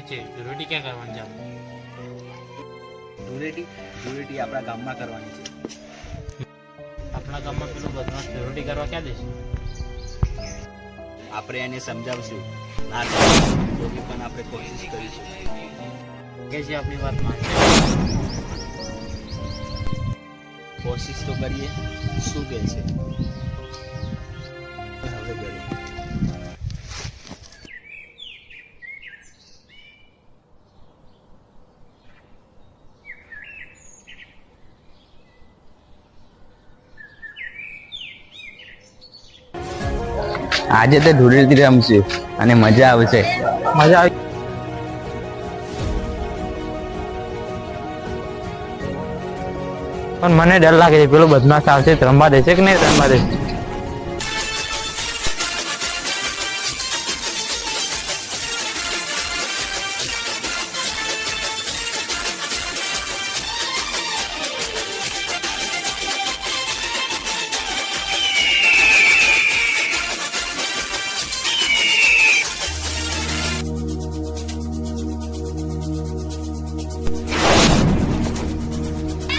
છે, ધૂળેટી ક્યાં કરવાની છે આપણે? ધૂળેટી આપણા ગામમાં કરવાની છે. આપણા ગામમાં પેલો બદમાશ ધૂળેટી કરવા ક્યાં દેશે? આપણે એને સમજાવશું, ના થાય તો બી પણ આપણે કોશિશ કરીશું કે જે આપણી વાત માનશે. કોશિશ તો કરીએ, શું કહે છે? હવે કરીએ. આજે તો ધૂળેટી રમશું અને મજા આવશે. મજા આવી. પણ મને ડર લાગે છે, પેલો બદમાશ આવશે રમવા દેશે કે નહીં રમવા દેશે?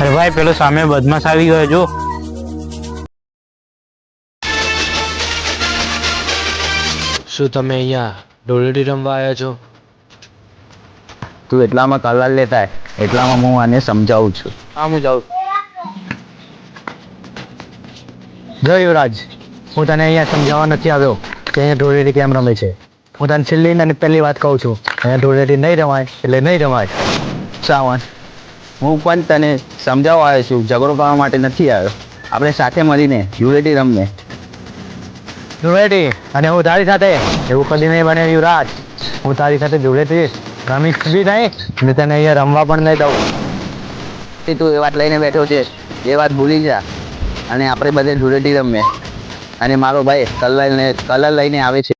અરે ભાઈ, પેલો સામે બદમાશ આવી ગયો જો. શું તમે અહીંયા ધૂળેટી રમવા આવ્યા છો? તું એટલામાં કલર લેતા હોય, એટલામાં હું આને સમજાવું છું. હા, હું જાઉં. જો યુવરાજ, હું તને અહીંયા સમજાવવા નથી આવ્યો કે અહીંયા ધૂળેટી કેમ રમે છે. હું તને છેલ્લી અને પહેલી વાત કહું છું, અહીંયા ધૂળેટી નહીં રમાય એટલે નહીં રમાય. સાવન, હું પણ તને સમજાવવા આવ્યો છું, ઝઘડો કરવા માટે નથી આવ્યો. આપણે સાથે મળીને ધૂળેટી રમીએ. ધૂળેટી અને હું તારી સાથે એવું કદી નહીં બને યુવરાજ. હું તારી સાથે ધૂળેટી રમીશ બી નહીં અને તને અહીંયા રમવા પણ નહીં દઉં. તું એ વાત લઈને બેઠો છે, એ વાત ભૂલી જા અને આપણે બધે ધૂળેટી રમીએ. અને મારો ભાઈ કલર લઈને આવે છે.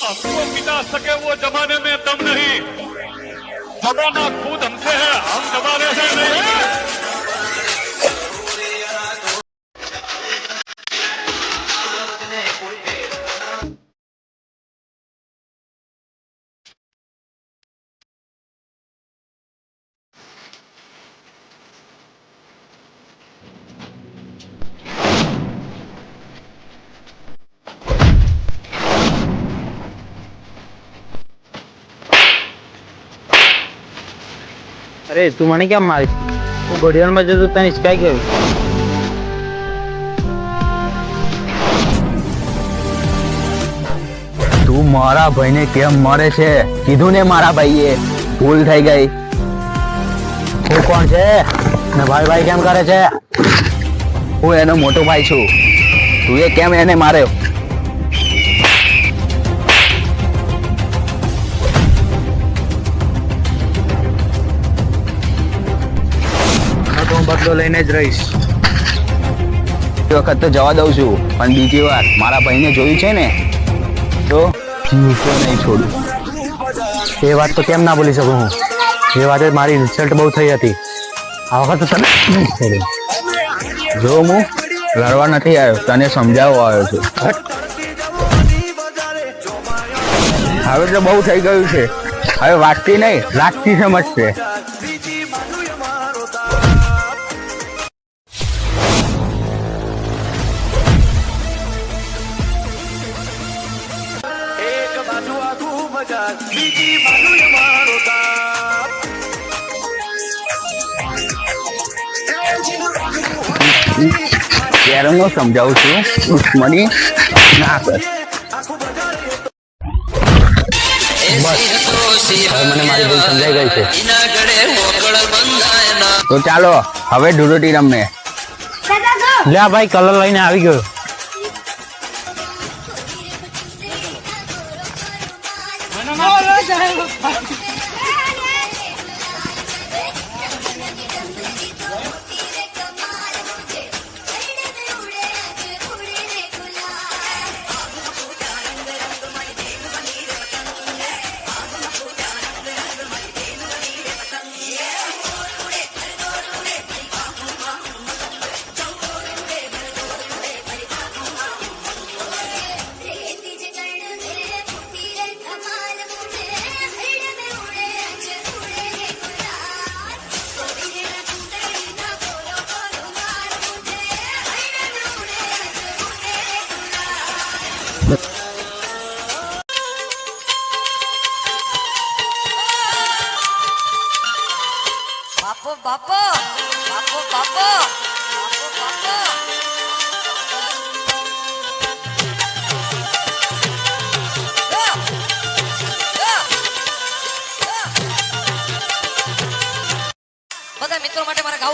हमको मिटा सके वो जमाने में दम नहीं, दबाना खुद हमसे है, हम दबाने से नहीं. અરે તું મને કેમ મારીશ? હું ઘડિયાળમાં જતો તને હિચકાઈ ગયું. તું મારા ભાઈને કેમ મારે છે? કીધું ને મારા ભાઈએ, ભૂલ થઈ ગઈ. તું કોણ છે ને ભાઈ ભાઈ કેમ કરે છે? હું એનો મોટો ભાઈ છું. તું એ કેમ એને માર્યો? હું બદલો લઈને જ રહીશ. એ વખત તો જવા દઉં છું, પણ બીજી વાર મારા ભાઈને જોયું છે ને તો જીવતો નહીં છોડું. એ વાત તો કેમ ના ભૂલી શકું હું. એ વાતે મારી ઇન્સલ્ટ બહુ થઈ હતી. આ વખત તો તને નહીં છોડું. જો હું લડવા નથી આવ્યો, તને સમજાવવા આવ્યો છું. હવે તો બહુ થઈ ગયું છે. હવે વાગતી નહીં, લાગતી સમજશે. ત્યારે હું સમજાવું છું, દુશ્મની ના કર. બસ હવે મને મારી ભૂલ સમજાઈ ગઈ છે. તો ચાલો હવે ધૂળેટી રમીએ. લે આ ભાઈ કલર લઈને આવી ગયો. બાપો બાપો બાપો બાપો બાપો બાપો